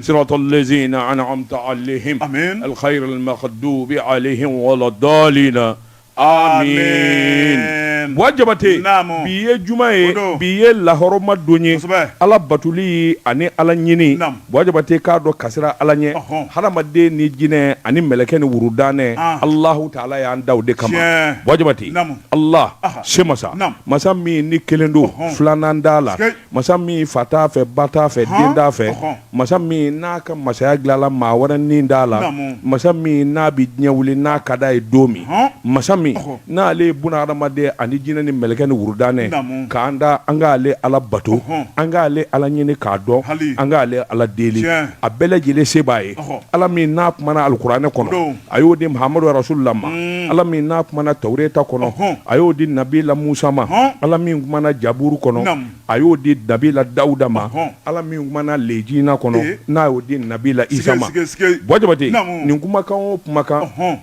صراط الذين أنعمت عليهم الخير المغضوب عليهم ولا الضالين آمين wajabate biye jumaye biye lahoroma donye ala batuli ani ala nyini wajabate ka do kasira ala nye haramade ni jine ani meleke ni wurudane Allah taala ya ndawde kama wajabate Allah shemasa masa mi ni kelendo flanandala masa mi fata fe bata fe dinda fe masa mi naka masa glala ma wara ni ndala masa mi na bi nyawli na kada e domi masa mi na le buna haramade ani jina ni meleke ni wurudane ka anda anga ale ala bato anga ale ala nyini ka do anga ale ala deli abele jele sebaye ala mi na mana alqur'ane kono ayodi muhammadu rasulullah ma ala mi na mana tawreta kono ayodi nabila musa ma ala mi mana jaburu kono ayodi nabila dauda ma ala mi mana lejina kono na ayodi nabila isa ma wajabati ni kuma kan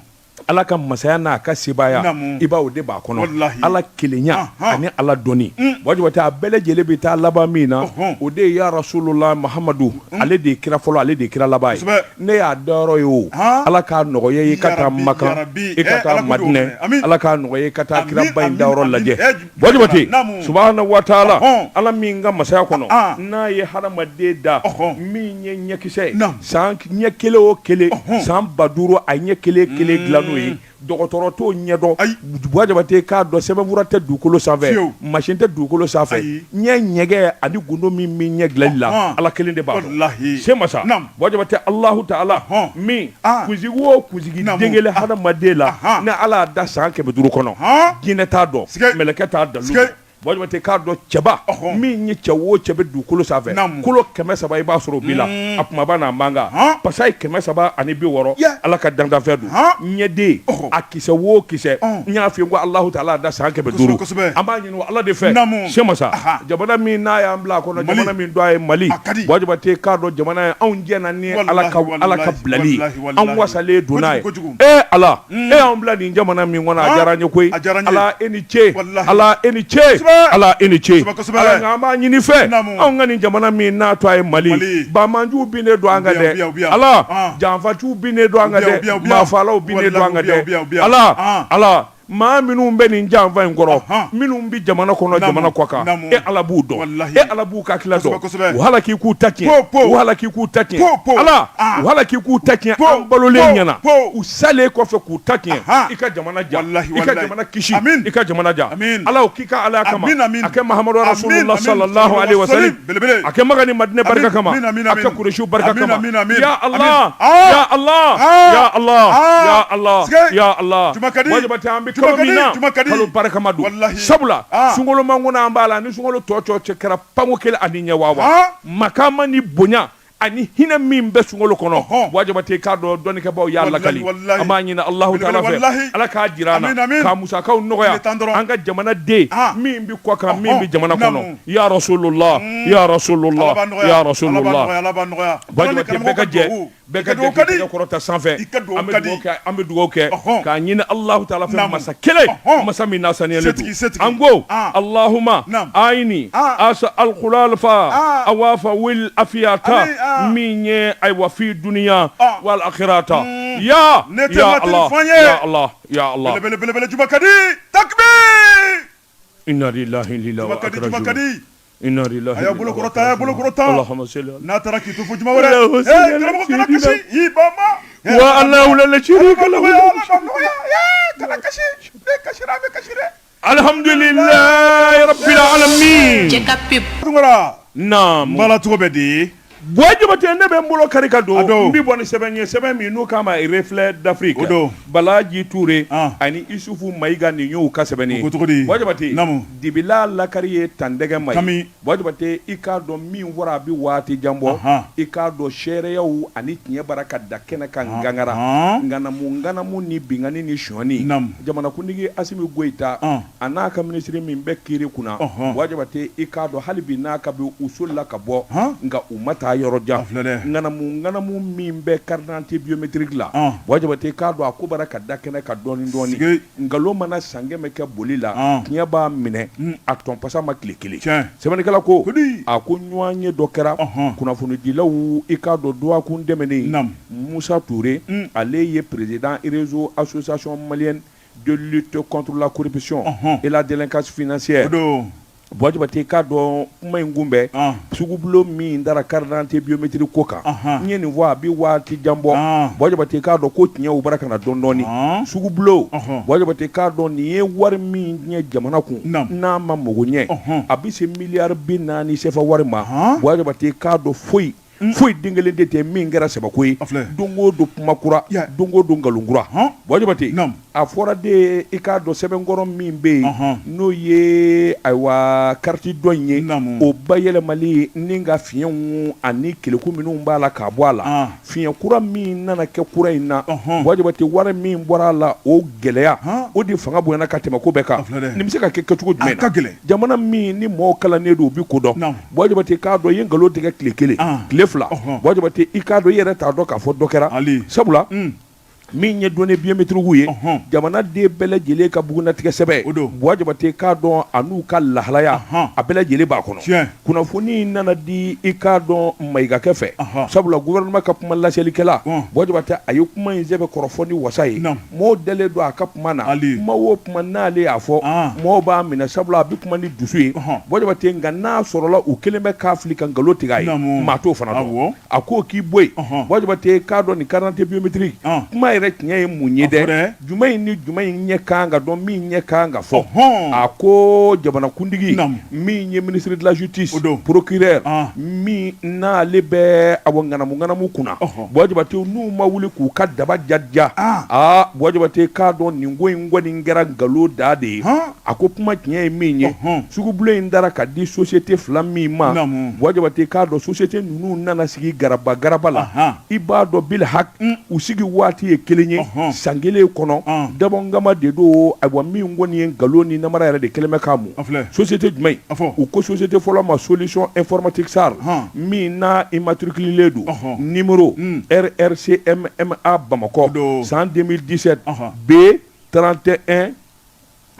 ala ka masaya na ka sibaya iba o de ba kono ala kilenya ani ala doni wajibata bele jele bi ta laba mina o de ya rasulullah muhammadu ale de kira folo ale de kira laba ne ya doro yo ala ka nogoye kata maka ikata madine ala ka nogoye kata kira bayin dawro laje wajibati subhanahu wa ta'ala ala minga masaya kono na ye harama de da mi nyekise san nyekele o kele san baduro ay nyekele kele glano dɔgɔtɔrɔ to ɲɛdɔn wajabate k'a dɔn sɛbɛnfura tɛ dugukolo sanfɛ machine tɛ dugukolo sanfɛ ɲɛ ɲɛgɛ ani gundo min ɲɛ dilanli la ala kelen de b'a dɔn se masa wajabate Allahu ta'ala min kunsigi o kunsigi dengele hadamaden la ne ala da san 500 kɔnɔ jinɛ t'a dɔn mɛlɛkɛ t'a dalu wajibate k'a dɔn cɛba min ye cɛ o cɛ bɛ dugukolo sanfɛ kolo 300 i b'a sɔrɔ bi la a kumaba n'a manga pasa ye 300 ani 60 ala ka dantanfɛn don ɲɛden a kisɛ o kisɛ n y'a f'i ye ko Allahu ta'ala da san 500 an b'a ɲini ala de fɛ se masa jamana min n'a y'an bila a kɔnɔ jamana min don a ye Mali wajibate k'a dɔn jamana ye anw jɛna ni ala ka bilali an wasalen don n'a ye ala y'an bila nin jamana min kɔnɔ a diyara n ye koyi ala e ni ce ala e ni ce ala eni ce ala ngama nyini fe an ngani jamana min na to ay Mali ba manju bi ne do anga de ala janfatu bi ne do anga de ma falaw bi ne do anga de ala maa minnu bɛ nin janfa in kɔrɔ minnu bi jamana kɔnɔ jamana kɔ kan e ala b'u dɔn e ala b'u ka kila dɔn wala k'i k'u ta tiɲɛ wala k'i k'u ta tiɲɛ ala wala k'i k'u ta tiɲɛ an balolen ɲɛna u salen kɔfɛ k'u ta tiɲɛ i ka jamana ja i ka jamana kisi i ka jamana ja ala k'i ka ala kama a kɛ Muhammadu rasulullah sallallahu alaihi wasallam a kɛ Maka ni Madinɛ barika kama a kɛ Kuresiw barika kama ya Allah ya Allah ya Allah ya Allah ya Allah wajibati an bi kalo barakamadu sabula sungolo mangona ambala ni sungolo tocho kera pango kele ani nyawawa makama ni bonya ani hina min be sungolo kono wajibate ka do doni ke baw ya lakali amani na Allah ta'ala fe ala ka jirana ka musa ka nogoya anga jamana de min bi ko ka min bi jamana kono ya rasulullah ya rasulullah ya rasulullah wajibate be ka je ke korota sanfɛ an bɛ dugawu kɛ k'a ɲini Allahu ta'ala fɛ masa kelen masa min nasaniyalen don an ko Allahumma ayini asa alqulal fa awafa wil afiyata min ye aywa fi dunya wal akhirata ya Allah ya Allah ya Allah bele jumakadi takbir inna lillahi wa inna ilaihi raji'un inna lillahi ya bulu kurata Allahumma salli na taraki tufu juma wala kalamu kana kashi ibama wa Allahu la sharika lahu kana kashi rabe kashire alhamdulillahi rabbil alamin jekapip na mala tubedi wajibate ne be mbolo karika do mbi boni seben mi no kama reflet d'Afrique Balaji Touré ani Isufu Maiga ni nyu ka sebeni wajibate dibila la kariye tandege mai wajibate ikado mi wora bi wati jambo ikado shereyawu ani tiye baraka da kene kan gangara ngana mu ni bingani ni shoni jamana kunigi Asimi Goita anaka ministry min be kiri kuna wajibate ikado halibi naka bi usul la kabo nga umata taa yɔrɔ jan ŋanamu min bɛ carte d'identité biométrique la wajabate k'a dɔn a ko bara ka da kɛnɛ ka dɔɔni nkalon mana san 100 kɛ boli la tiɲɛ b'a minɛ a tɔnpasa ma tile kelen sɛbɛnnikɛla ko a ko ɲɔgɔn ye dɔ kɛra kunnafonidilaw i k'a dɔn duwakun dɛmɛnen Musa Touré ale ye président réseau association malienne de lutte contre la corruption et la délinquance financière wajabate k'a dɔn kuma in kunbɛn sugubulo min dara carte d'identité biométrique ko kan n ye nin fɔ a bi waati jan bɔ wajabate k'a dɔn ko tiɲɛ u bara ka na dɔɔni sugubulo wajabate k'a dɔn nin ye wari min ɲɛ jamana kun n'a ma mago ɲɛ a bi se miliyari 40 CFA wari ma wajabate k'a dɔn foyi den kelen de tɛ min kɛra sabako ye don o don kuma kura don o don nkalon kura wajabate a fɔra de i k'a dɔn sɛbɛnkɔrɔ min bɛ yen n'o ye ayiwa carte dɔ in ye o bayɛlɛmali ni ka fiɲɛw ani keleku minnu b'a la k'a bɔ a la fiɲɛ kura min nana kɛ kura in na wajabate wari min bɔra a la o gɛlɛya o de fanga bonyana ka tɛmɛ ko bɛɛ kan nin bɛ se ka kɛ kɛcogo jumɛn na jamana min ni mɔgɔw kalannen don u bi kodɔn wajabate k'a dɔn i ye nkalon tigɛ tile kelen tile fila wajabate i k'a dɔn i yɛrɛ t'a dɔn k'a fɔ dɔ kɛra sabula min ye données biométriques ye jamana den bɛɛ lajɛlen ka bugunatigɛ sɛbɛn wajabate k'a dɔn a n'u ka lahalaya a bɛɛ lajɛlen b'a kɔnɔ kunnafoni nana di i k'a dɔn Mayigakɛ fɛ sabula gouvernement ka kuma lasɛlikɛla wajabate a ye kuma in sɛbɛn kɔrɔfɔ ni wasa ye mɔgɔw dalen don a ka kuma na kuma o kuma n'ale y'a fɔ mɔgɔw b'a minɛ sabula a bɛ kuma ni dusu ye wajabate nka n'a sɔrɔla u kelen bɛ k'a fili ka nkalon tigɛ a ye maa t'o fana dɔn a ko k'i bɔ yen wajabate k'a dɔn nin carte d'identité biométrique kuma yɛrɛ tiɲɛ ye mun ye dɛ juma in ni juma in ɲɛ kan ka dɔn min ɲɛ kan ka fɔ a ko jamanakuntigi min ye ministre de la justice procureur min n'ale bɛ awɔ ŋanamu kunna wajabate n'u ma wuli k'u ka daba jaja wajabate k'a dɔn nin ko in kɔni kɛra nkalon da de ye a ko kuma tiɲɛ ye min ye sugubulo in dara ka di société fila min ma wajabate k'a dɔn société ninnu nana sigi garaba la i b'a dɔn bil hak u sigi waati ye kelen ye san kelen kɔnɔ dabɔngama de do ayiwa min kɔni ye nkalon ni namara yɛrɛ de kelen bɛ k'a mun société jumɛn u ko société fɔlɔ ma solution informatique SAR min n'a immatriculé don numéro RRCMMA Bamakɔ san 2017 B31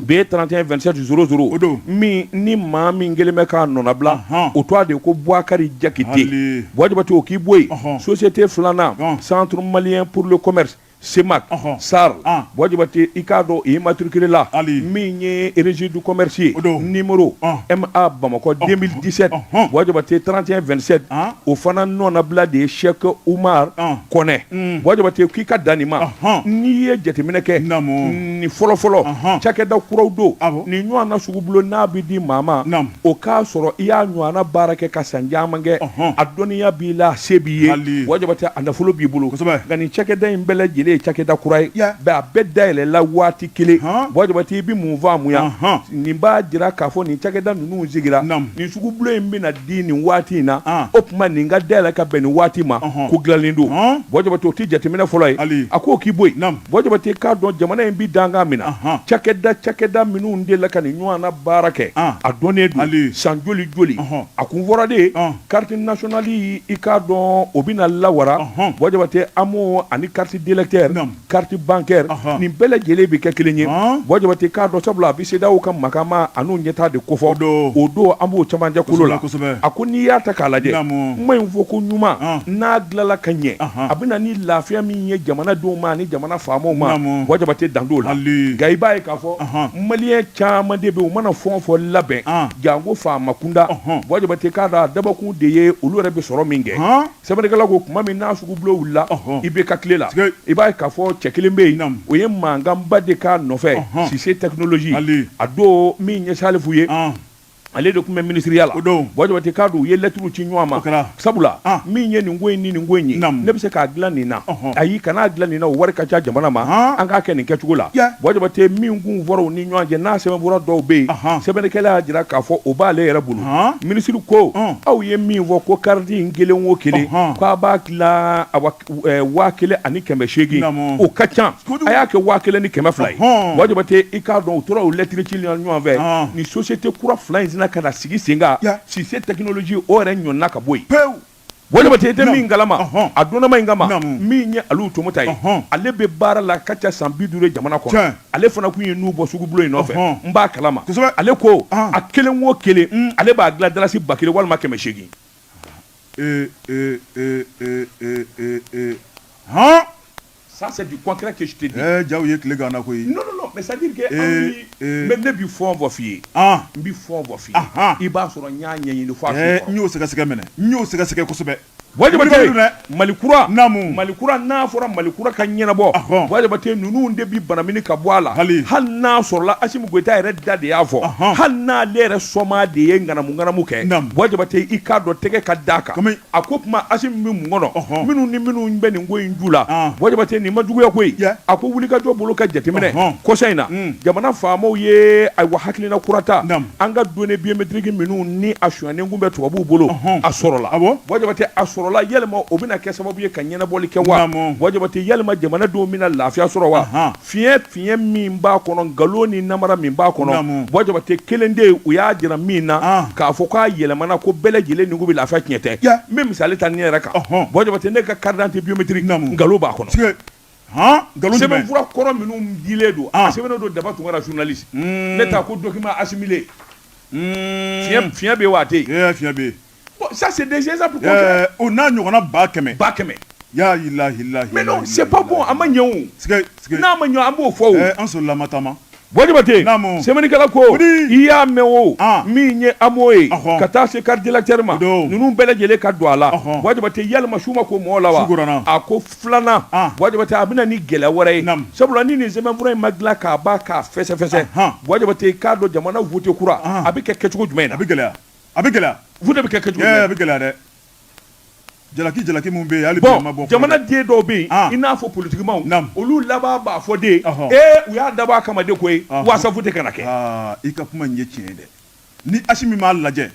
27 00 min ni maa min kelen bɛ k'a nɔnabila o tɔgɔ de ko Bouakari Diakité wajabate o k'i bɔ yen société filanan Centre malien pour le commerce CEMAC SAR wajabate i k'a dɔn i matriculé la min ye registre du commerce ye numéro MA Bamakɔ 2017 wajabate 31 27 o fana nɔnabila de ye Cheikh Oumar Kɔnɛ wajabate k'i ka dan nin ma n'i ye jateminɛ kɛ nin fɔlɔfɔlɔ cakɛda kuraw don nin ɲɔgɔn na sugubulo n'a bɛ di maa ma o k'a sɔrɔ i y'a ɲɔgɔnna baara kɛ ka san caman kɛ a dɔnniya b'i la se b'i ye wajabate a nafolo b'i bolo nka nin cakɛda in bɛɛ lajɛlen cakɛda kura ye a bɛɛ dayɛlɛla waati kelen wajabate i bɛ mun faamuya nin b'a jira k'a fɔ nin cakɛda ninnu sigira nin sugubulo in bɛna di nin waati in na o tuma nin ka dayɛlɛ ka bɛn nin waati ma ko dilanlen don wajabate o tɛ jateminɛ fɔlɔ ye a k'o k'i bɔ yen wajabate k'a dɔn jamana in bɛ dankan min na cakɛda minnu de la ka nin ɲɔgɔn na baara kɛ a dɔnnen don san joli a kun fɔra de carte nationale i k'a dɔn o bɛna lawara wajabate AMO ani carte d'électeur carte bancaire nin bɛɛ lajɛlen bɛ kɛ kelen ye wajabate k'a dɔn sabula a bɛ CEDEAO ka makama a n'u ɲɛtaa de kofɔ o don an b'o camancɛ kolo la a ko n'i y'a ta k'a lajɛ kuma in fɔ ko ɲuman n'a dilanla ka ɲɛ a bɛ na ni lafiya min ye jamanadenw ma ani jamana faamaw ma wajabate dan t'o la nka i b'a ye k'a fɔ maliyɛn caman de bɛ u mana fɛn o fɛn labɛn janko faama kunda wajabate k'a dɔn a dabɔkun de ye olu yɛrɛ bɛ sɔrɔ min kɛ sɛbɛnnikɛla ko tuma min n'a sugubulo wulila i bɛ ka tile la i b'a ye k'a fɔ cɛ kelen bɛ yen o ye mankanba de k'a nɔfɛ Cissé technologie a don min ɲɛsin ale f'u ye ale de tun bɛ ministeriya la wajabate k'a dɔn u ye lettre ci ɲɔgɔn ma sabula min ye nin ko in ni nin ko in ye ne bɛ se k'a dilan nin na ayi kan'a dilan nin na o wari ka ca jamana ma an k'a kɛ nin kɛcogo la wajabate min kun fɔra u ni ɲɔgɔn cɛ n'a sɛbɛnfura dɔw bɛ yen sɛbɛnnikɛla y'a jira k'a fɔ o b'ale yɛrɛ bolo minisiri ko aw ye min fɔ ko carte in kelen o kelen k'a b'a tila 1,800 o ka ca a y'a kɛ 1,200 ye wajabate i k'a dɔn u tora o lettre ci ɲɔgɔn fɛ ni société kura fila in ka na sigi sen kan Cissé technologie o yɛrɛ ɲɔnna ka bɔ yen wajabate te min galama a donna ma ingama min ye alu to mutai ale be bara la kacha sambidure jamana ko ale fana kun ye nu bo sugu bulo inofe mba kalama ale ko a kelen wo kelen ale ba gla dalasi bakile walma keme shegi ça c'est du concret que je te dis. Non, mais ça veut dire que mais ne bi fond va fier. Bi fond va fier. I ba soro nya nya ni fa fier. Nyo sega sega mene. Nyo sega sega kosebe. Wajabate malikura malikura na fora malikura kan nyina bo wajabate nunu nde bi banamini ka boala hal na sorla asimu goita ere dade yafo hal na lere soma de yengana mungana muke wajabate ikado tege ka daka akopuma asimu mi ngono minu ni minu mbe ni ngoyi njula wajabate ni majugu yakoi ako wulika jo bolo ka jetemene ko sayna jamana famo ye ay wa haklina kurata anga done biometrique minu ni ashuane ngumbe to babu bolo asorola wajabate la yelma obina ke sababu ye kanyena boli ke wa wajabati yelma jamana do mina lafiya soro wa fiye min ba kono galoni namara min ba kono wajabati kelende uya jira mina ka foka yelma na ko bele jile ni ngubi lafiya kinyete même misali tan ni raka wajabati ne ka carte d'identité biométrique ngalo ba kono galon c'est même fura koro minu dile do asebeno do debatu ngara journaliste neta ko document assimilé fiye be wate fiye be. Ça c'est des exemples concrets. On a nous on a bakeme. Ya ilahi. Mais non, c'est pas bon. Amanyo. Na amanyo ambo fo. En sur la matama. Wajabate. C'est manikala ko. Iya mewo. Minye amoe. Kata se cardiolacterma. Nunu bele jele ka douala. Wajabate yalma shuma ko molawa. Ako flana. Wajabate abina ni gele wore. Sabula ni zema vura magla ka ba ka fese. Wajabate kado jamana vote kura. Abike kechugo jumena. Abigela. Vous devez quelque chose. Abigela de. Jalaki mumbe ali bon jamana die do be ina fo politiquement olu laba ba fo de u ya daba kama de koy wasa vote kanake ika kuma nye tiende ni ashimi ma laje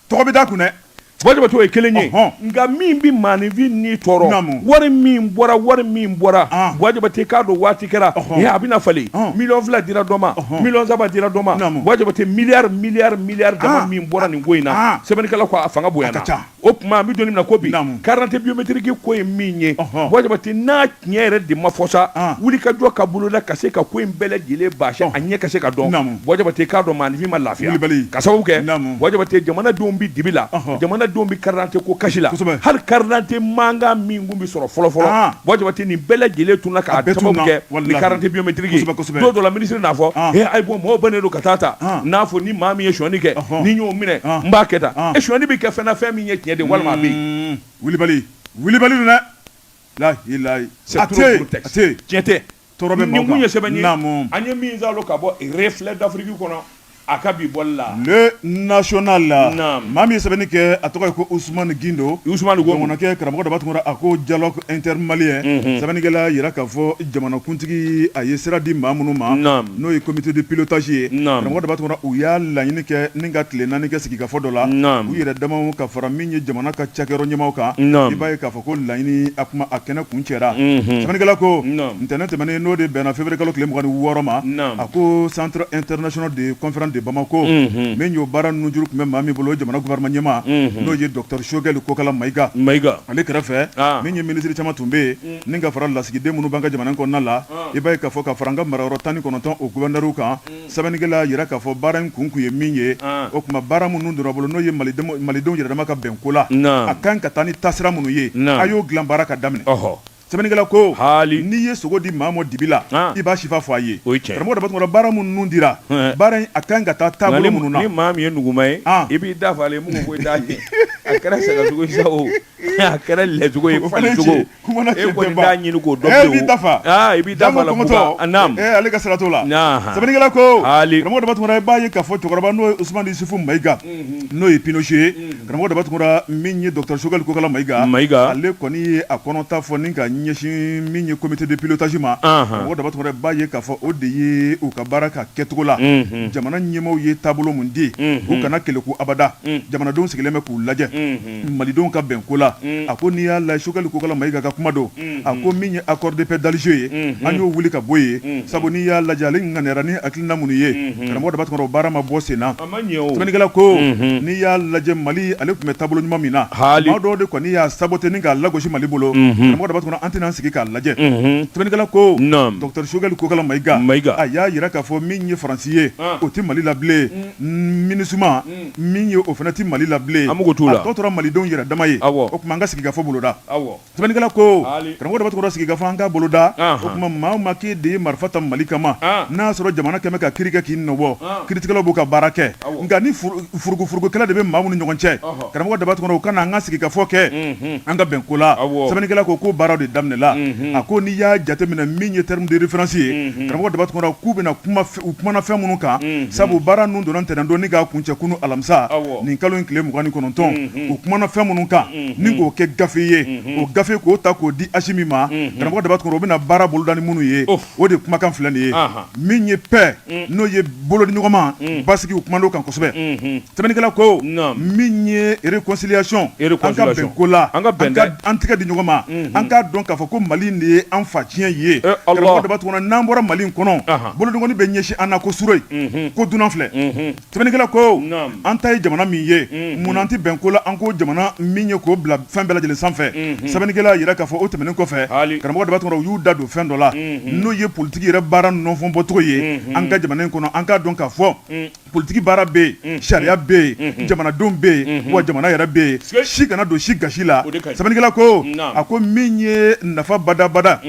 to be da kunne wajaba to e kelenye nga min bi manivi ni toro wari min bora wajaba te kado wati kera ya abina fali million vla dira doma million zaba dira doma wajaba te milliard dama min bora ni ngoina sebeni kala ko afanga boyana opma mi doni na kobi 40 biométrique ko e minye wajaba te na nyere de mafosa wuli ka do ka bulu la kase ka ko mbele jile basha anye kase ka don wajaba te kado manivi ma lafia kasawu ke wajaba te jamana dombi dibila jamana dombi karante ko kashila har karante manga mingumbi soro folo wajabati ni bele jile tuna ka tamoke ni karante biométrique do la ministre na fo ay bo mo banelo katata na fo ni mami ye shoni ke ni nyo mine mbaketa e shoni bi ke fena fami nye tiede walma bi wili bali na la ilahi ate tiete torobe mo ni munye sebani anye mi nzalo ka bo reflet d'Afrique kono akabi bolla le national la mami sabeni ke atoka ko Ousmane Gindo on ke karamo da batungora ako dialogue intermalien sabeni ke la yira ka fo jamana kuntigi ayesira di mamunu ma no e comité de pilotage karamo da batungora u ya la yini ke ninga tle nani ke sigi ka fo dola u yira dama ka fara minye jamana ka chakero nyama ka ibaye ka fo ko la yini akuma akena kunchera sabeni ke la ko internet mane no de bena février kalo klem ko woroma ako centre international de conférence Bamako men yo bara nujuru kuma mami bolo jamana gouvernement nyema no ye docteur Shogel ko kala maiga ale krefe men ye ministre chama tumbe ninga fara la sigi demunu banga jamana ko nala e bay ka fo ka faranga mararo tani ko nonton o gouverneur kan sabanigela yira ka fo bara kunku ye minye o kuma bara munu ndoro bolo no ye malidon yira maka benkola akan ka tani tasra munu ye ayo glan baraka damne Sebenigala ko hali ni ye sogo di mamo dibila iba shifa fo aye ramo da batmo bara mun nundira bara akanga ta tablo mun na ni mami ye nugumai ibi da fale mun ko daje akara saga sugo sawo akara le sugo e fale sugo e ko da nyi ko dobbe ibi da fala buka anam ale ka salatola sebenigala ko hali ramo da batmo ba ye ka fo to korba no Ousmane Yusufu Maiga no e Pinochet ramo da batmo minni docteur Shogal ko kala Maiga ale koni akonota fo ninka ɲɛsin min ye comité de pilotage ma karamɔgɔ Dabatungura b'a ye k'a fɔ o de ye u ka baara ka kɛcogo la jamana ɲɛmaaw ye taabolo mun di u kana keleku abada jamanadenw sigilen bɛ k'u lajɛ malidenw ka bɛn ko la a ko n'i y'a lajɛ Sogɛli Kokala Mayiga ka kuma don a ko min ye accord de paix d'Alger ye an y'o wuli ka bɔ yen sabu n'i y'a lajɛ ale ŋaniyara ni hakilina minnu ye karamɔgɔ Dabatungura o baara ma bɔ sen na sɛbɛnnikɛla ko n'i y'a lajɛ Mali ale tun bɛ taabolo ɲuman min na maa dɔw de kɔni y'a saboter ni k'a lagosi Mali bolo karamɔgɔ Dabatungura an tɛna an sigi k'a lajɛ sɛbɛnnikɛla ko Dr Sogɛli Kokala Mayiga a y'a yira k'a fɔ min ye Faransi ye o tɛ Mali la bilen MINUSMA min ye o fana tɛ Mali la bilen a tɔ tora malidenw yɛrɛ dama ye o tuma an ka sigikafɔ boloda sɛbɛnnikɛla ko karamɔgɔ Dabatungura sigikafɔ an ka boloda o tuma maa o maa k'e de ye marifa ta Mali kama n'a sɔrɔ jamana kɛmɛ ka kiri kɛ k'i nɔbɔ kiritigɛlaw b'u ka baara kɛ nka ni furugufurugukɛla de bɛ maa minnu ni ɲɔgɔn cɛ karamɔgɔ Dabatungura o kana an ka sigikafɔ kɛ an ka bɛn ko la sɛbɛnnikɛla ko baaraw de daminɛla a ko n'i y'a jateminɛ min ye terme de référence ye karamɔgɔ Dabatungura k'u bɛna u kumana fɛn minnu kan sabu baara ninnu donna ntɛnɛndon ni k'a kuncɛ kunu alamisa nin kalo in tile 29 u kumana fɛn minnu kan ni k'o kɛ gafe ye o gafe k'o ta k'o di Asimi ma karamɔgɔ Dabatungura o bɛna baara boloda ni minnu ye o de kumakan filɛ nin ye min ye paix n'o ye bolodi ɲɔgɔnma basigi u kumana o kan kosɛbɛ sɛbɛnnikɛla ko min ye réconciliation an ka bɛn ko la an tɛgɛ di ɲɔgɔn ma an k'a dɔn k'a fɔ ko Mali de ye an fa tiɲɛ ye karamɔgɔ Dabatungura n'an bɔra Mali in kɔnɔ bolodiŋɔni bɛ ɲɛsin an na ko Suroyi ko dunan filɛ sɛbɛnnikɛla ko an ta ye jamana min ye munna an tɛ bɛn ko la an ko jamana min ye k'o bila fɛn bɛɛ lajɛlen sanfɛ sɛbɛnnikɛla yira k'a fɔ o tɛmɛnen kɔfɛ karamɔgɔ Dabatungura u y'u da don fɛn dɔ la n'o ye politiki yɛrɛ baara nɔfɔn bɔcogo ye an ka jamana in kɔnɔ an k'a dɔn k'a fɔ politiki baara bɛ yen sariya bɛ yen jamanadenw bɛ yen wa jamana yɛrɛ bɛ yen si kana don si gasi la sɛbɛnnikɛla ko a ko min ye nafa badabada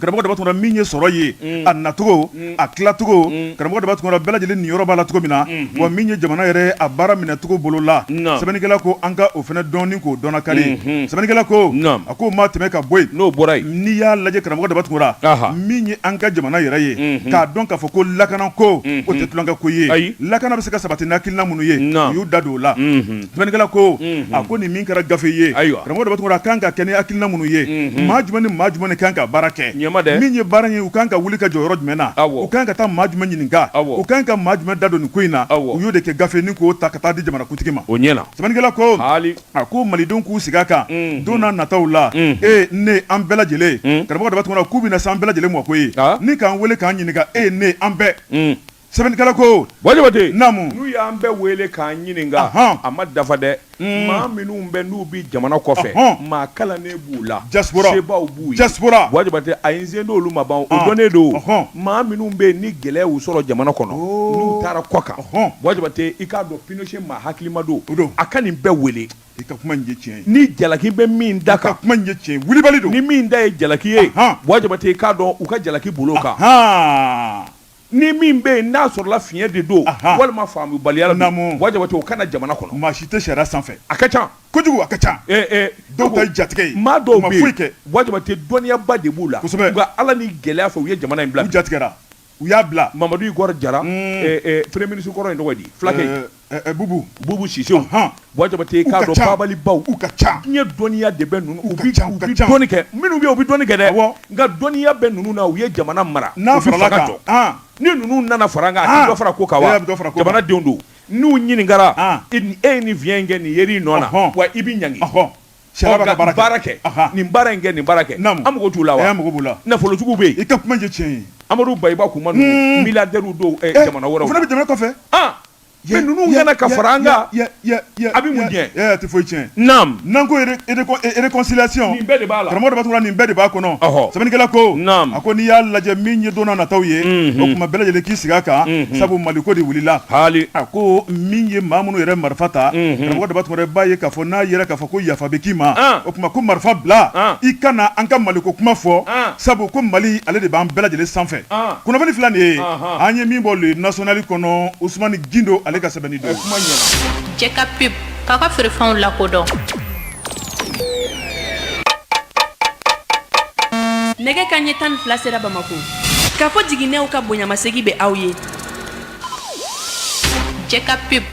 karamɔgɔ Dabatungura min ye sɔrɔ ye a nacogo a tilacogo karamɔgɔ Dabatungura bɛɛ lajɛlen niyɔrɔ b'a la cogo min na wa min ye jamana yɛrɛ a baara minɛcogo bolo la sɛbɛnnikɛla ko an ka o fana dɔn ni k'o dɔnna kari sɛbɛnnikɛla ko a ko maa tɛmɛ ka bɔ yen n'o bɔra yen n'i y'a lajɛ karamɔgɔ Dabatungura min ye an ka jamana yɛrɛ ye k'a dɔn k'a fɔ ko lakana ko o tɛ tulonkɛ ko ye lakana bɛ se ka sabati n'akilina minnu ye u y'u da don o la sɛbɛnnikɛla ko a ko nin min kɛra gafe ye karamɔgɔ Dabatungura kan ka kɛ ni hakilina minnu ye maa jumɛn ni maa jumɛn de kan ka baara kɛ min ye baara ye u kan ka wuli ka jɔ yɔrɔ jumɛn na u kan ka taa maa jumɛn ɲininka u kan ka maa jumɛn da don nin ko in na u y'o de kɛ gafe ni k'o ta ka taa di jamanakuntigi ma o ɲɛna sɛbɛnnikɛla ko a ko malidenw k'u sigi a kan don n'a nataw la ne an bɛɛ lajɛlen karamɔgɔ Dabatungura k'u bɛna se an bɛɛ lajɛlen ma koyi ni k'an wele k'an ɲininka ne an bɛɛ sɛbɛnnikɛla ko wajibate naamu n'u y'an bɛɛ wele k'an ɲininka a ma dafa dɛ maa minnu bɛ n'u bi jamana kɔfɛ maa kalannen b'u la sebaw b'u ye wajibate a ye n sen d'olu ma ban o dɔnnen don maa minnu bɛ yen ni gɛlɛya y'u sɔrɔ jamana kɔnɔ n'u taara kɔ kan wajibate i k'a dɔn Pinochet maa hakilima don a ka nin bɛɛ wele i ka kuma in ye tiɲɛ ye ni jalaki bɛ min da kan kuma in ye tiɲɛ wulibali don ni min da ye jalaki ye wajibate i k'a dɔn u ka jalaki bolo kan ni min bɛ yen n'a sɔrɔla fiɲɛ de don walima faamubaliya la wajibate o kana jamana kɔnɔ maa si tɛ sariya sanfɛ a ka ca kojugu a ka ca dɔw ta ye jatigɛ ye maa dɔw bɛ yen wajibate dɔnniyaba de b'u la nka Ala ni gɛlɛya fɛ u ye jamana in bila u jatigɛra u y'a bila Mamadu Igor Jara premier ministre kɔrɔ in tɔgɔ di fulakɛ Bubu Sisew wajibate k'a dɔn babalibaw u ka ca diɲɛ dɔnniya de bɛ ninnu u bɛ dɔnni kɛ minnu bɛ yen u bɛ dɔnni kɛ dɛ nka dɔnniya bɛ ninnu na u ye jamana mara n'a farala kan ni ninnu nana fara an kan a tɛ dɔ fara ko kan wa jamanadenw don n'u ɲininkara e ye nin fiɲɛ in kɛ nin yeri nɔ na wa i bɛ ɲangi baara kɛ nin baara in kɛ nin baara kɛ an mago t'u la wa nafolotigiw bɛ yen i ka kuma ye tiɲɛ ye Amadu Bayiba Kuma ninnu milliardaires don jamana wɛrɛw fana bɛ jamana kɔfɛ mais ninnu kana ka fara an kan a bɛ mun tiɲɛ tɛ foyi tiɲɛ n'an ko réconciliation nin bɛɛ de b'a la karamɔgɔ Dabatungura nin bɛɛ de b'a kɔnɔ sɛbɛnnikɛla ko a ko n'i y'a lajɛ min ye don n'a nataw ye o tuma bɛɛ lajɛlen k'i sigi a kan sabu Maliko de wulila a ko min ye maa minnu yɛrɛ marifa ta karamɔgɔ Dabatungura b'a ye k'a fɔ n'a yɛrɛ k'a fɔ ko yafa bɛ k'i ma o tuma ko marifa bila i kana an ka Maliko kuma fɔ sabu ko Mali ale de b'an bɛɛ lajɛlen sanfɛ kunnafoni fila nin ye an ye min bɔ le national kɔnɔ Ousmane Gindo ale ka sɛbɛnni don kuma ɲɛna cɛ ka pub k'a ka feerefɛnw lakodɔn nɛgɛ kanɲɛ 12 sera Bamako k'a fɔ jiginɛw ka bonyamasegi bɛ aw ye cɛ ka pub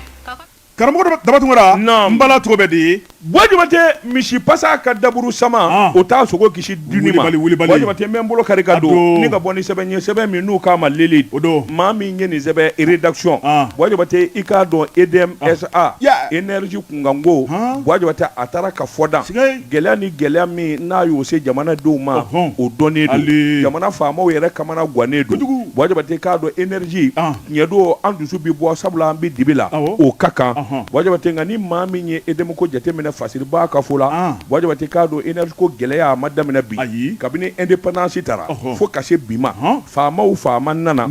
karamɔgɔ Dabatungura n bala cogo bɛ di Bojabate misi pasa ka daburu sama o t'a sogo kisi duni ma Bojabate n bɛ n bolo kari ka don ni ka bɔ ni sɛbɛn ye sɛbɛn min n'u k'a ma leli maa min ye nin sɛbɛn rédaction Bojabate i k'a dɔn EDMSA énergie kunkanko Bojabate a taara ka fɔ dan gɛlɛya ni gɛlɛya min n'a y'o se jamanadenw ma o dɔnnen don jamana faamaw yɛrɛ kamana gannen don Bojabate k'a dɔn énergie tiɲɛ don an dusu bi bɔ sabula an bi dibi la o ka kan Bojabate nka ni maa min ye EDM ko jateminɛ fasiriba ka fɔ la Bojabate k'a dɔn énergie ko gɛlɛya a ma daminɛ bi kabini indépendance tara fo ka se bi ma faamaw faama nana